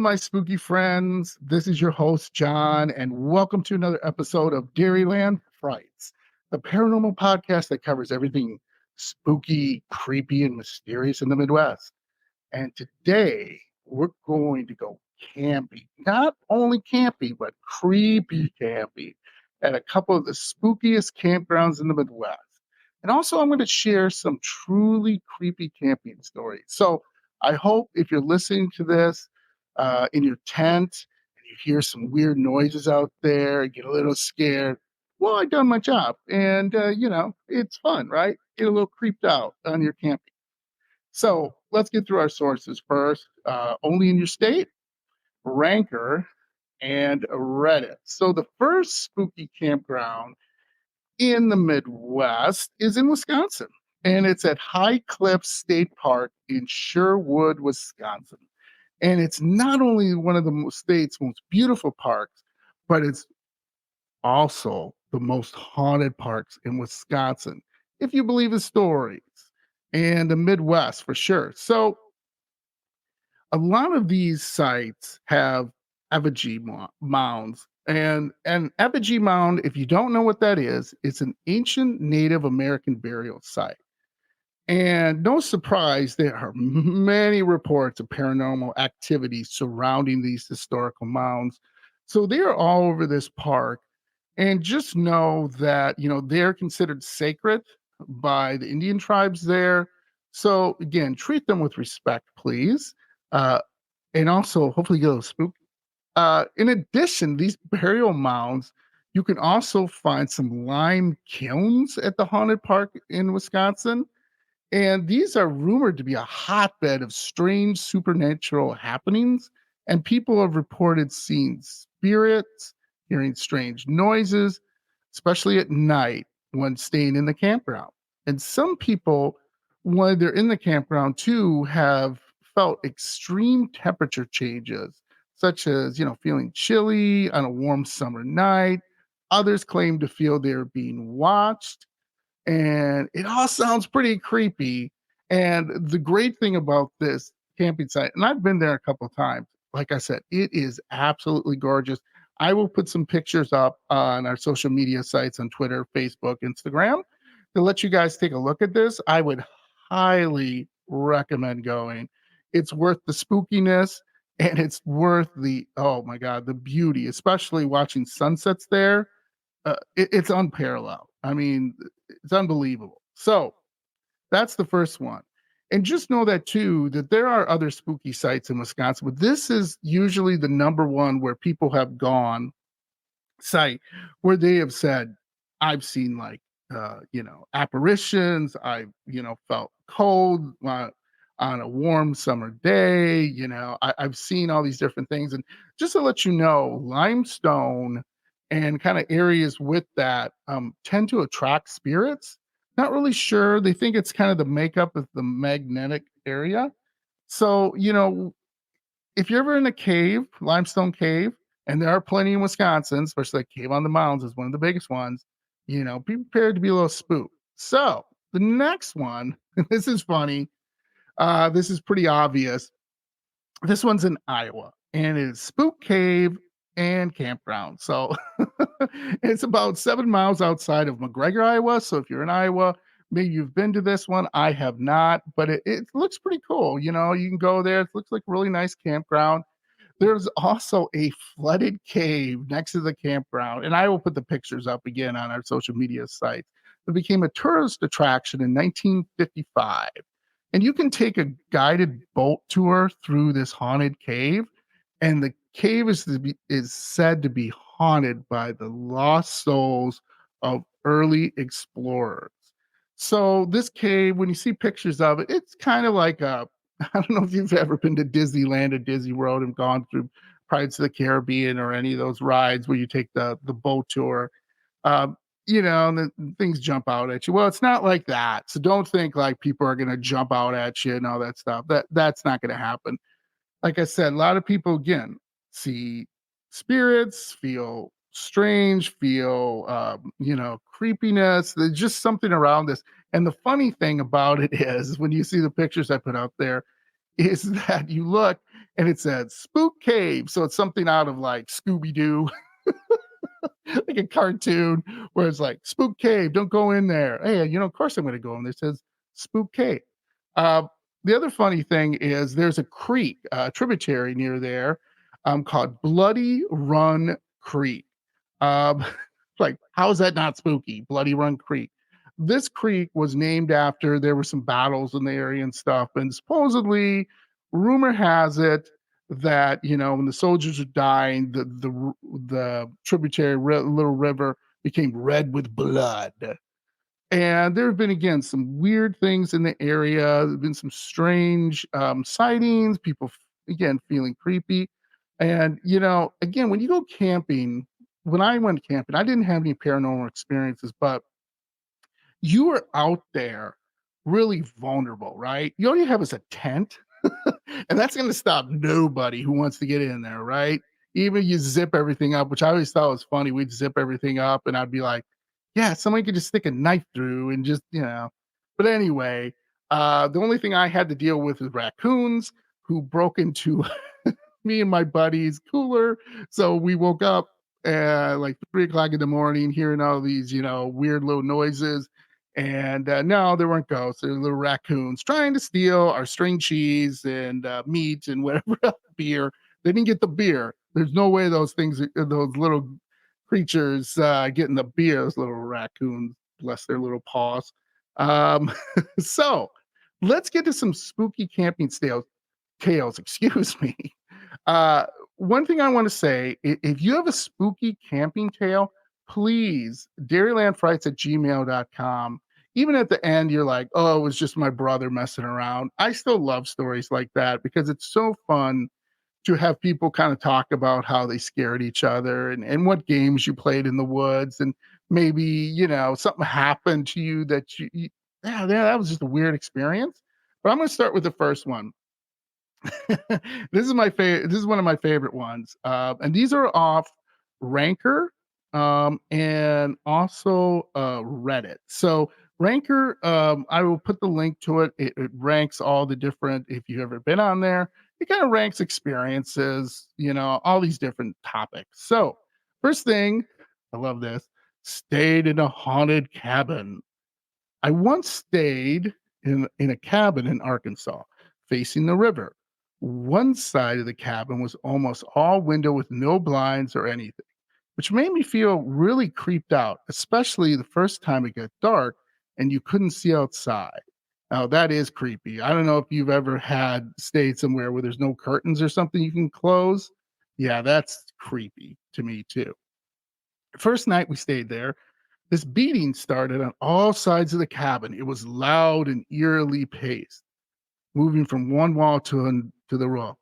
my spooky friends. This is your host, John, and welcome to another episode of Dairyland Frights, the paranormal podcast that covers everything spooky, creepy, and mysterious in the Midwest. And today we're going to go camping. Not only camping, but creepy camping at a couple of the spookiest campgrounds in the Midwest. And also, I'm going to share some truly creepy camping stories. So, I hope if you're listening to this in your tent and you hear some weird noises out there, get a little scared, well, I done my job. And, it's fun, right? Get a little creeped out on your camping. So let's get through our sources first. Only in your state, Ranker, and Reddit. So the first spooky campground in the Midwest is in Wisconsin, and it's at High Cliff State Park in Sherwood, Wisconsin. And it's not only one of the state's most beautiful parks, but it's also the most haunted parks in Wisconsin, if you believe the stories, and the Midwest for sure. So a lot of these sites have effigy mounds. And an effigy mound, if you don't know what that is, it's an ancient Native American burial site. And no surprise, there are many reports of paranormal activity surrounding these historical mounds. So they are all over this park. And just know that, they're considered sacred by the Indian tribes there. So again, treat them with respect, please. Uh, and also hopefully get a little spooky. In addition, these burial mounds, you can also find some lime kilns at the haunted park in Wisconsin. And these are rumored to be a hotbed of strange supernatural happenings. And people have reported seeing spirits, hearing strange noises, especially at night when staying in the campground. And some people, when they're in the campground too, have felt extreme temperature changes, such as, feeling chilly on a warm summer night. Others claim to feel they're being watched, and it all sounds pretty creepy. And the great thing about this camping site, and I've been there a couple of times, like I said, it is absolutely gorgeous. I will put some pictures up on our social media sites on Twitter, Facebook, Instagram to let you guys take a look at this. I would highly recommend going. It's worth the spookiness, and it's worth oh my God, the beauty, especially watching sunsets there. It's unparalleled. I mean, it's unbelievable. So that's the first one. And just know that too, that there are other spooky sites in Wisconsin, but this is usually the number one where people have gone site where they have said, I've seen apparitions. I've felt cold on a warm summer day. I've seen all these different things. And just to let you know, limestone and kind of areas with that tend to attract spirits. Not really sure. They think it's kind of the makeup of the magnetic area. So, if you're ever in a cave, limestone cave, and there are plenty in Wisconsin, especially like Cave on the Mounds is one of the biggest ones, be prepared to be a little spooked. So the next one, this is funny. This is pretty obvious. This one's in Iowa, and it's Spook Cave and Campground. So it's about 7 miles outside of McGregor, Iowa. So if you're in Iowa, maybe you've been to this one. I have not, but it looks pretty cool. You can go there. It looks like a really nice campground. There's also a flooded cave next to the campground, and I will put the pictures up again on our social media sites. It became a tourist attraction in 1955. And you can take a guided boat tour through this haunted cave, and the cave is said to be haunted by the lost souls of early explorers. So this cave, when you see pictures of it, it's kind of like I don't know if you've ever been to Disneyland or Disney World and gone through Pirates of the Caribbean or any of those rides where you take the boat tour. And then things jump out at you. Well, it's not like that. So don't think like people are going to jump out at you and all that stuff. That's not going to happen. Like I said, a lot of people, again, see spirits, feel strange, feel, creepiness. There's just something around this. And the funny thing about it is when you see the pictures I put out there is that you look and it said Spook Cave. So it's something out of like Scooby Doo, like a cartoon where it's like Spook Cave, don't go in there. Hey, of course I'm going to go in there. It says Spook Cave. Uh, the other funny thing is there's a creek, tributary near there, called Bloody Run Creek. Um, like, how is that not spooky? Bloody Run Creek. This creek was named after there were some battles in the area and stuff, and supposedly, rumor has it that when the soldiers were dying, the tributary little river became red with blood. And there have been, again, some weird things in the area. There've been some strange sightings, people, again, feeling creepy. And, again, when you go camping, when I went camping, I didn't have any paranormal experiences, but you are out there really vulnerable, right? You all you have is a tent, and that's going to stop nobody who wants to get in there, right? Even you zip everything up, which I always thought was funny. We'd zip everything up, and I'd be like, yeah, somebody could just stick a knife through and just. But anyway, the only thing I had to deal with was raccoons who broke into me and my buddy's cooler. So we woke up at like 3 o'clock in the morning, hearing all these, weird little noises. And no, there weren't ghosts. There were little raccoons trying to steal our string cheese and meat and whatever else, beer. They didn't get the beer. There's no way those things, those little creatures, getting the beer. Those little raccoons, bless their little paws. Um, so let's get to some spooky camping tales. Excuse me. Uh, One thing I want to say, if you have a spooky camping tale, please, dairylandfrights@gmail.com. Even at the end, you're like, oh, it was just my brother messing around. I still love stories like that because it's so fun to have people kind of talk about how they scared each other and what games you played in the woods. And maybe, something happened to you that yeah, that was just a weird experience. But I'm going to start with the first one. This is my favorite. This is one of my favorite ones, and these are off Ranker, and also Reddit. So Ranker, I will put the link to it. It ranks all the different. If you've ever been on there, it kind of ranks experiences. All these different topics. So first thing, I love this. Stayed in a haunted cabin. I once stayed in a cabin in Arkansas, facing the river. One side of the cabin was almost all window with no blinds or anything, which made me feel really creeped out, especially the first time it got dark and you couldn't see outside. Now that is creepy. I don't know if you've ever had stayed somewhere where there's no curtains or something you can close. Yeah, that's creepy to me too. First night we stayed there, this beating started on all sides of the cabin. It was loud and eerily paced, moving from one wall to the row.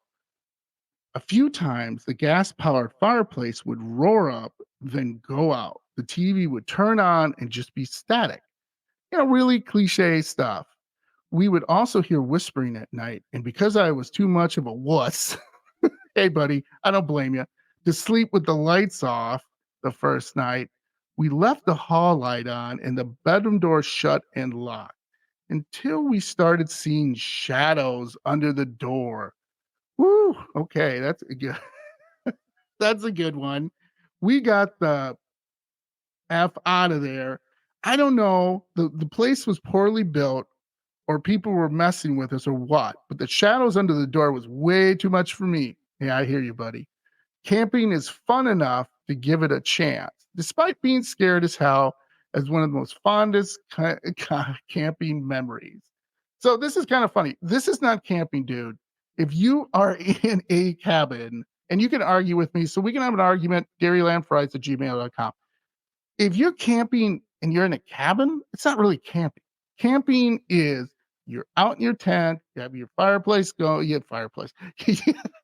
A few times, the gas powered fireplace would roar up, then go out. The TV would turn on and just be static. Really cliche stuff. We would also hear whispering at night. And because I was too much of a wuss, hey, buddy, I don't blame you, to sleep with the lights off the first night, we left the hall light on and the bedroom door shut and locked until we started seeing shadows under the door. Woo, okay, that's a good that's a good one. We got the F out of there. I don't know, the place was poorly built or people were messing with us or what, but the shadows under the door was way too much for me. Yeah, I hear you, buddy. Camping is fun enough to give it a chance, despite being scared as hell, as one of the most fondest camping memories. So this is kind of funny. This is not camping, dude. If you are in a cabin, and you can argue with me, so we can have an argument, dairylandfries@gmail.com. If you're camping and you're in a cabin, it's not really camping. Camping is you're out in your tent, you have your fireplace going, you have fireplace,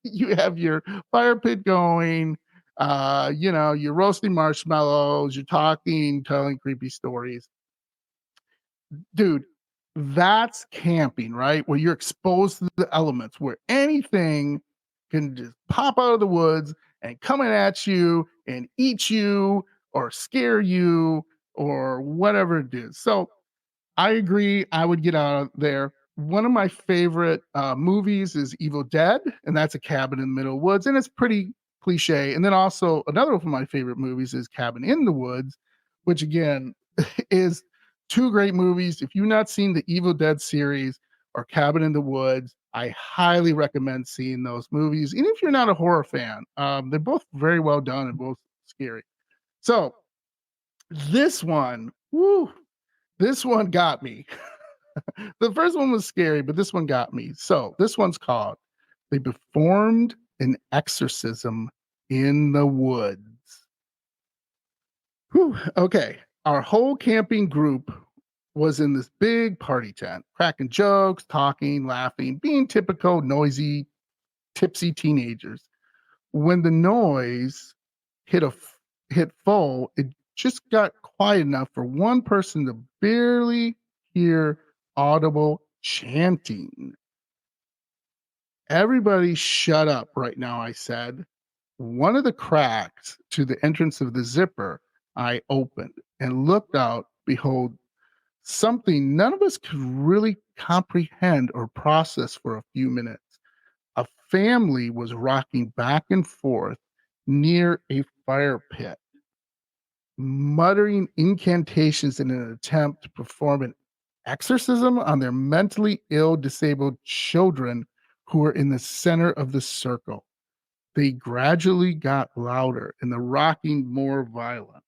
you have your fire pit going, you're roasting marshmallows, you're talking, telling creepy stories. Dude, that's camping, right? Where you're exposed to the elements, where anything can just pop out of the woods and coming at you and eat you or scare you or whatever it is. So I agree. I would get out of there. one of my favorite movies is Evil Dead, and that's a cabin in the middle of the woods, and it's pretty cliche. And then also another one of my favorite movies is Cabin in the Woods, which again is two great movies. If you've not seen the Evil Dead series or Cabin in the Woods, I highly recommend seeing those movies. Even if you're not a horror fan, they're both very well done and both scary. So this one, woo, this one got me. The first one was scary, but this one got me. So this one's called They Performed an Exorcism in the Woods. Whew, okay. Our whole camping group was in this big party tent, cracking jokes, talking, laughing, being typical, noisy, tipsy teenagers. When the noise hit full, it just got quiet enough for one person to barely hear audible chanting. Everybody shut up right now, I said. One of the cracks to the entrance of the zipper I opened and looked out. Behold, something none of us could really comprehend or process for a few minutes. A family was rocking back and forth near a fire pit, muttering incantations in an attempt to perform an exorcism on their mentally ill, disabled children who were in the center of the circle. They gradually got louder and the rocking more violent.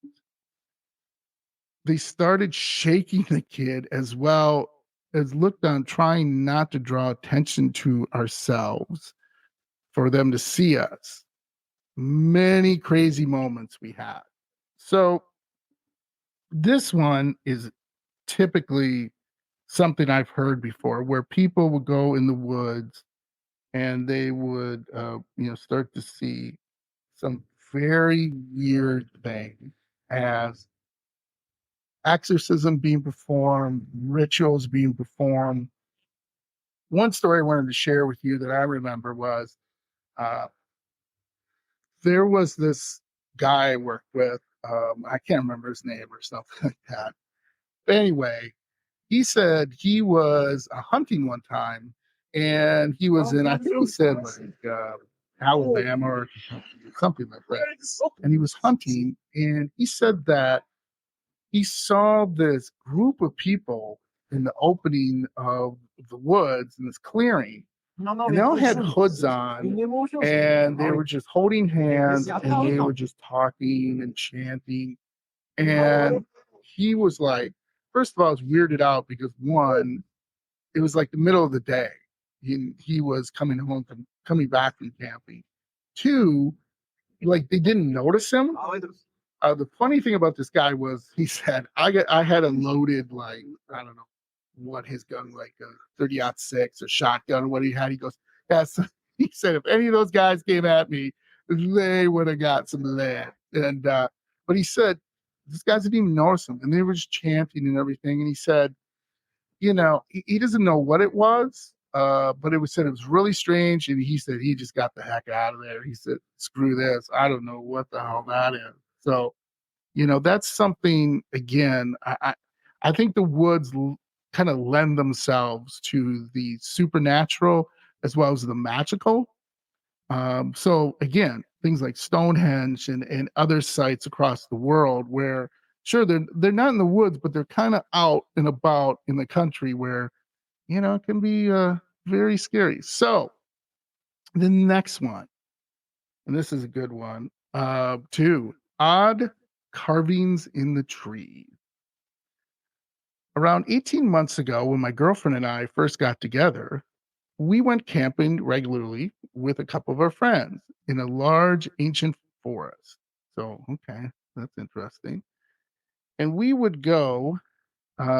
They started shaking the kid as well as looked on, trying not to draw attention to ourselves for them to see us. Many crazy moments we had. So this one is typically something I've heard before where people would go in the woods and they would start to see some very weird things as exorcism being performed, rituals being performed. One story I wanted to share with you that I remember was uh, there was this guy I worked with. I can't remember his name or something like that. But anyway, he said he was hunting one time and he was in, I think he said like Alabama or something like that. And he was hunting and he said that he saw this group of people in the opening of the woods in this clearing. And they all had hoods on and they were just holding hands and they were just talking and chanting. And he was like, first of all, I was weirded out because one, it was like the middle of the day. He was coming back from camping. Two, like they didn't notice him. The funny thing about this guy was he said I had a loaded, like, I don't know what his gun, like a 30-06 or shotgun or what he had. He goes, yes. He said if any of those guys came at me, they would have got some lead. And but he said these guys didn't even notice him and they were just chanting and everything. And he said, he doesn't know what it was, but it was really strange. And he said he just got the heck out of there. He said, screw this. I don't know what the hell that is. So, that's something, again, I think the woods kind of lend themselves to the supernatural as well as the magical. So again, things like Stonehenge and other sites across the world where sure they're not in the woods, but they're kind of out and about in the country where, it can be very scary. So the next one, and this is a good one, too, odd carvings in the trees. Around 18 months ago, when my girlfriend and I first got together, we went camping regularly with a couple of our friends in a large ancient forest. So, okay, that's interesting. And we would go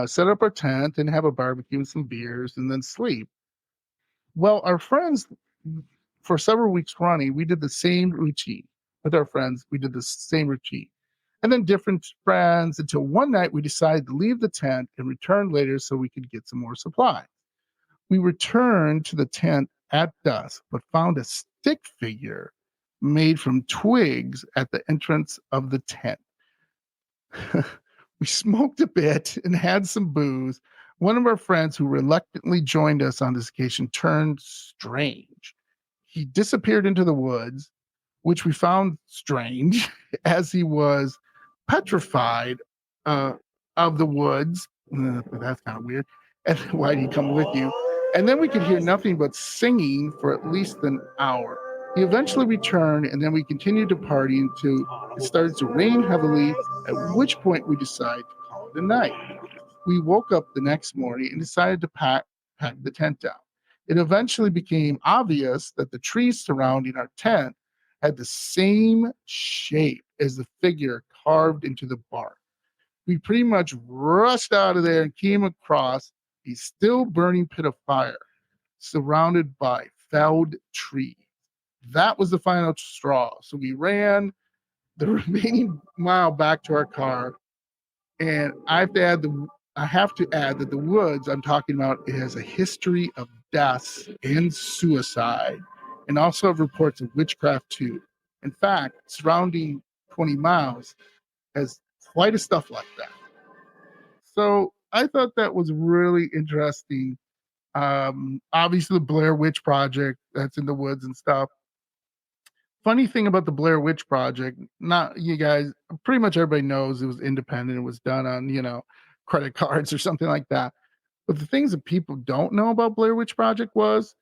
set up our tent and have a barbecue and some beers and then sleep. Well, our friends, for several weeks running, we did the same routine with our friends. We did the same routine. And then different friends until one night we decided to leave the tent and return later so we could get some more supplies. We returned to the tent at dusk, but found a stick figure made from twigs at the entrance of the tent. We smoked a bit and had some booze, One of our friends who reluctantly joined us on this occasion turned strange. He disappeared into the woods, which we found strange as he was petrified uh, of the woods. That's kind of weird. And why did he come with you? And then we could hear nothing but singing for at least an hour. He eventually returned, and then we continued to party until it started to rain heavily, at which point we decided to call it a night. We woke up the next morning and decided to pack the tent down. It eventually became obvious that the trees surrounding our tent had the same shape as the figure carved into the bark. We pretty much rushed out of there and came across a still burning pit of fire surrounded by felled trees. That was the final straw. So we ran the remaining mile back to our car, and I have to add that the woods I'm talking about has a history of deaths and suicide, and also have reports of witchcraft too. In fact, surrounding 20 miles has quite a stuff like that. So I thought that was really interesting. Obviously, the Blair Witch Project that's in the woods and stuff. Funny thing about the Blair Witch Project, not you guys, pretty much everybody knows it was independent. It was done on, credit cards or something like that. But the things that people don't know about Blair Witch Project was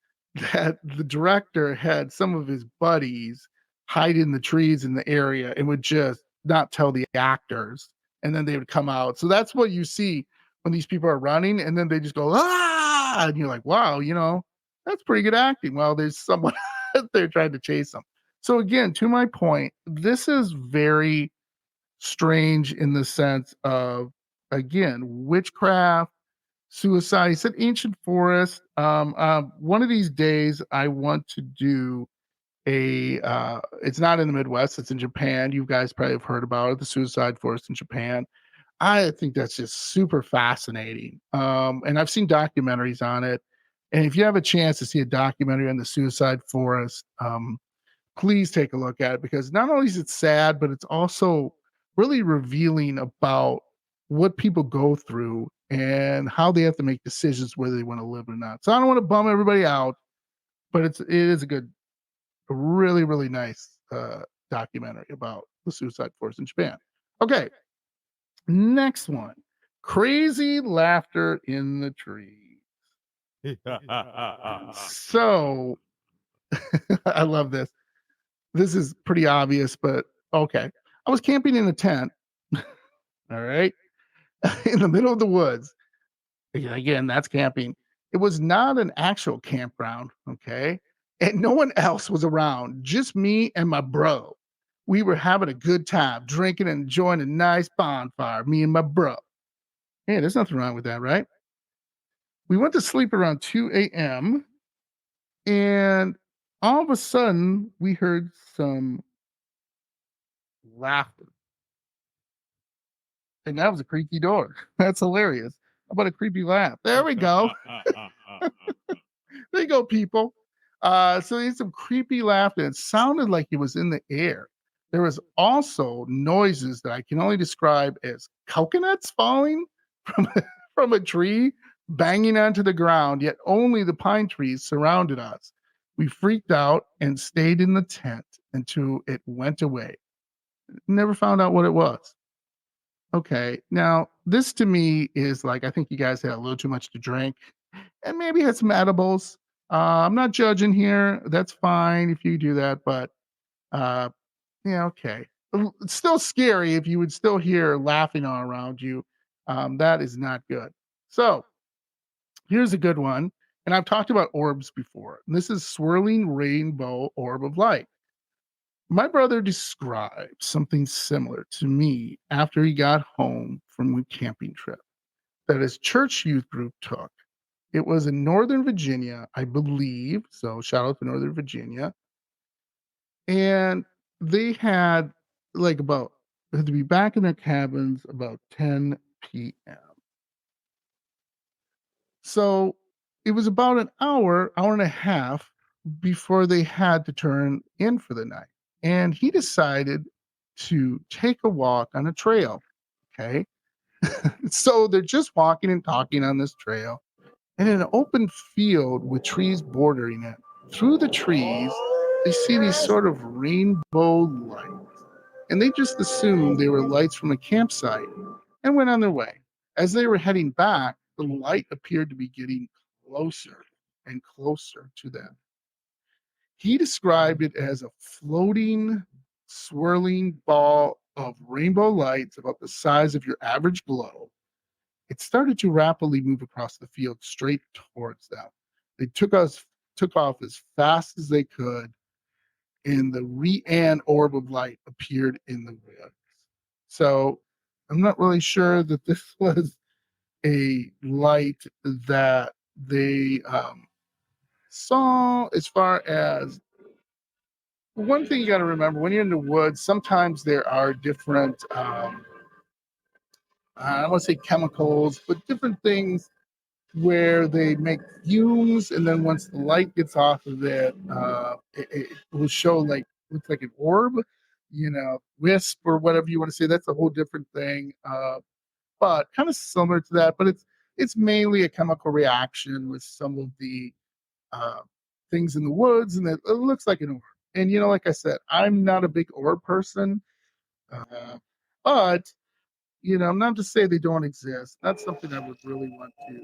that the director had some of his buddies hide in the trees in the area and would just not tell the actors. And then they would come out. So that's what you see when these people are running, and then they just go, ah, and you're like, wow, that's pretty good acting. Well, there's someone out there trying to chase them. So again, to my point, this is very strange in the sense of, again, witchcraft, suicide. He said ancient forest. One of these days, I want to do it's not in the Midwest, it's in Japan. You guys probably have heard about it, the suicide forest in Japan. I think that's just super fascinating. And I've seen documentaries on it. And if you have a chance to see a documentary on the suicide forest, please take a look at it, because not only is it sad, but it's also really revealing about what people go through and how they have to make decisions whether they want to live or not. So I don't want to bum everybody out, but it is a really, really nice documentary about the suicide force in Japan. Okay, next one. Crazy laughter in the trees. So I love this. This is pretty obvious, but okay. I was camping in a tent, all right, in the middle of the woods. Again, that's camping. It was not an actual campground, okay? And no one else was around, just me and my bro. We were having a good time, drinking and enjoying a nice bonfire, me and my bro. Hey, there's nothing wrong with that, right? We went to sleep around 2 a.m. and all of a sudden we heard some laughter. And that was a creaky door. That's hilarious. How about a creepy laugh? There we go. There you go, people. So there's some creepy laughter. It sounded like it was in the air. There was also noises that I can only describe as coconuts falling from from a tree, banging onto the ground, yet only the pine trees surrounded us. We freaked out and stayed in the tent until it went away. Never found out what it was. Okay, now this to me is like, I think you guys had a little too much to drink and maybe had some edibles. I'm not judging here. That's fine if you do that, but uh, yeah, okay. It's still scary if you would still hear laughing all around you. That is not good. So here's a good one. And I've talked about orbs before. And this is swirling rainbow orb of light. My brother described something similar to me after he got home from a camping trip that his church youth group took. It was in Northern Virginia, I believe. So shout out to Northern Virginia. And they had had to be back in their cabins about 10 p.m. So it was about an hour and a half before they had to turn in for the night. And he decided to take a walk on a trail. Okay. So they're just walking and talking on this trail, and in an open field with trees bordering it. Through the trees, they see these sort of rainbow lights, and they just assumed they were lights from a campsite and went on their way. As they were heading back, the light appeared to be getting closer and closer to them. He described it as a floating, swirling ball of rainbow lights about the size of your average globe. It started to rapidly move across the field straight towards them. They took off as fast as they could, and the Rian orb of light appeared in the woods. So I'm not really sure that this was a light that they saw. As far as one thing you got to remember, when you're in the woods, sometimes there are different, I don't want to say chemicals, but different things where they make fumes, and then once the light gets off of it, it will show like looks like an orb, wisp or whatever you want to say. That's a whole different thing, but kind of similar to that. But it's mainly a chemical reaction with some of the uh, things in the woods, and it looks like an orb. And like I said, I'm not a big orb person, uh, but I'm not to say they don't exist. That's something I would really want to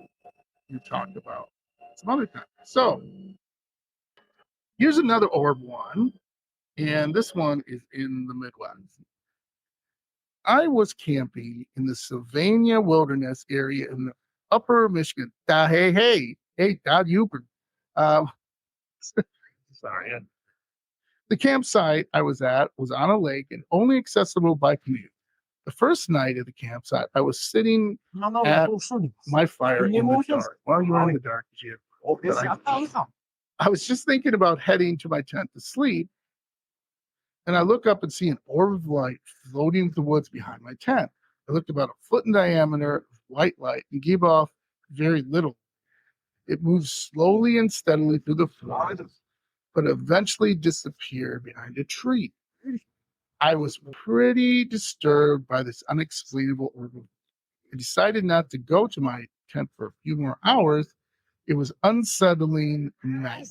you talked about some other time. So here's another orb one, and this one is in the Midwest. I was camping in the Sylvania Wilderness area in the upper Michigan. Hey, Dad Hubert. Um, sorry. The campsite I was at was on a lake and only accessible by canoe. The first night at the campsite, I was sitting at my fire in the dark. Well, you're in the dark, Jim. I was just thinking about heading to my tent to sleep, and I look up and see an orb of light floating in the woods behind my tent. It looked about a foot in diameter, white light, and gave off very little. It moved slowly and steadily through the forest, but eventually disappeared behind a tree. I was pretty disturbed by this unexplainable orb. I decided not to go to my tent for a few more hours. It was unsettling night.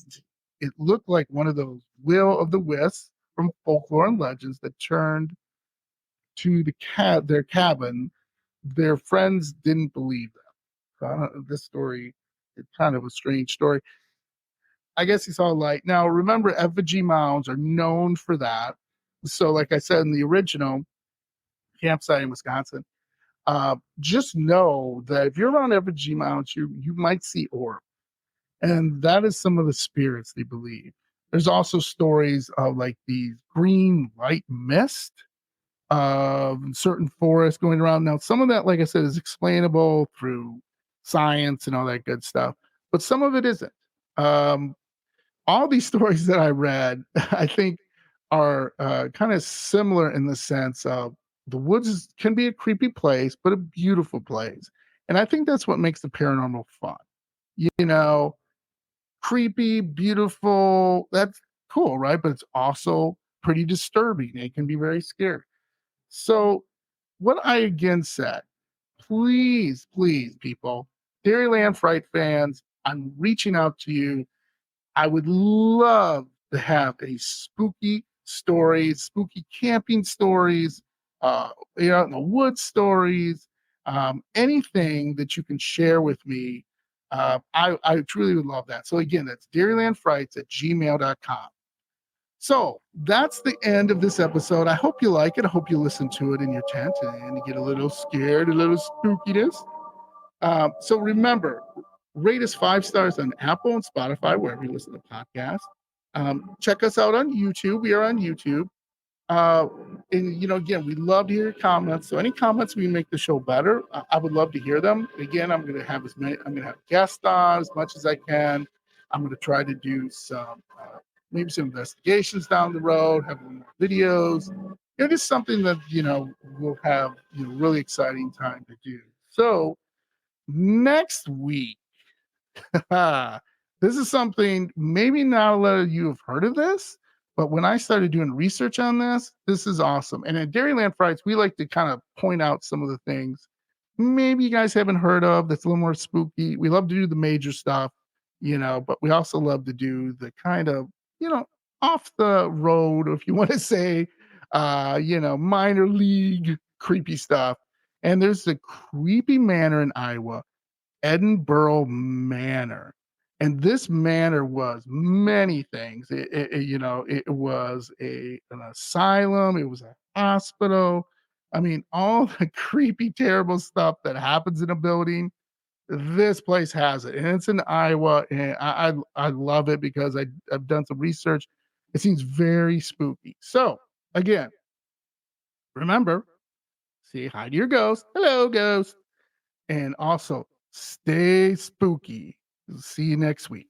It looked like one of those will o' the wisps from folklore and legends that turned to their cabin. Their friends didn't believe them. So this story is kind of a strange story. I guess he saw light. Now, remember, effigy mounds are known for that. So, like I said in the original campsite in Wisconsin, just know that if you're around effigy mounds, you might see orbs. And that is some of the spirits they believe. There's also stories of like these green light mist of certain forests going around. Now, some of that, like I said, is explainable through science and all that good stuff, but some of it isn't. Um, all these stories that I read, I think, are kind of similar in the sense of the woods can be a creepy place, but a beautiful place. And I think that's what makes the paranormal fun. You know, creepy, beautiful. That's cool, right? But it's also pretty disturbing. It can be very scary. So, what I again said, please, please, people, Dairyland Fright fans, I'm reaching out to you. I would love to have a spooky story, spooky camping stories, in the woods stories, anything that you can share with me. I truly would love that. So again, that's dairylandfrights@gmail.com. So that's the end of this episode. I hope you like it. I hope you listen to it in your tent and you get a little scared, a little spookiness. So remember, rate us 5 stars on Apple and Spotify, wherever you listen to podcasts. Check us out on YouTube. We are on YouTube. Uh, and again, we love to hear your comments. So any comments we can make the show better, I would love to hear them. Again, I'm going to have I'm going to have guests on as much as I can. I'm going to try to do some maybe some investigations down the road, have a little more videos. Just something that we'll have really exciting time to do. So next week, this is something maybe not a lot of you have heard of this, but when I started doing research on this is awesome. And at Dairyland Frights, we like to kind of point out some of the things maybe you guys haven't heard of that's a little more spooky. We love to do the major stuff, but we also love to do the kind of, you know, off the road, if you want to say, minor league creepy stuff. And there's a creepy manor in Iowa, Edinburgh Manor. And this manor was many things. It was an asylum, it was a hospital. I mean, all the creepy, terrible stuff that happens in a building, this place has it. And it's in Iowa. And I love it because I've done some research. It seems very spooky. So again, remember, say hi to your ghost. Hello, ghost. And also stay spooky. See you next week.